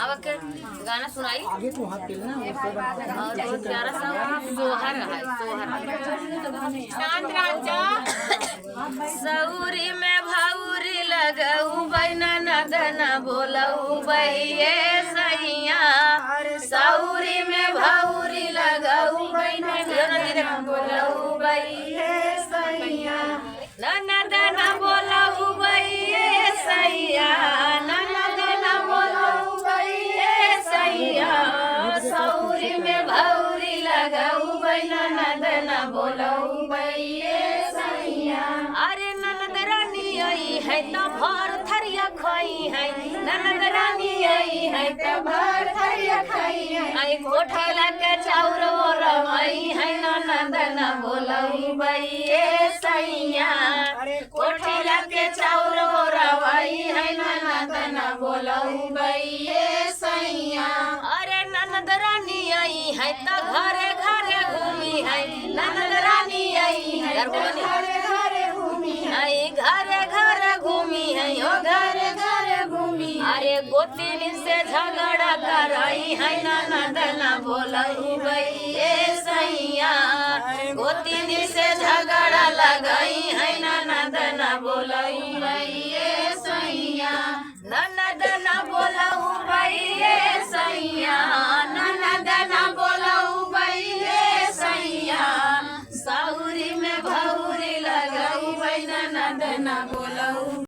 अब के गाना सुनाई आगे तो हाथ पेलना और बहुत प्यारा सा सोहर है चांद राजा सौरी में भाउरी लगऊ बैना नदना बोलऊ बहिए सैया सौरी में भाउरी लगऊ बैना नदना बोलऊ बहिए सैया नदना बोलऊ बहिए सैया सौरी में भौरी लगऊ बैना नदना बोलऊ बइए सैया अरे ननद रानी आई है त भर थरिया खाई है ननद रानी आई है त भर थरिया खाई है आई कोठला के चाउर रमाई है ननदना बोलऊ बइए सैया कोठला के चाउर रमाई है ननदना बोलऊ बइए सैया अरे ननद रानी आई है त घरे घरे घूमी है ननद रानी आई है घरे घरे घूमी है घरे घरे घूमी है ओ घरे घरे घूमी अरे गोतिन से झगड़ा कराई है ननदना बोलऊ बइए सैया गोतिन से झगड़ा लगाई है ननदना बोलऊ बइए सैया ननद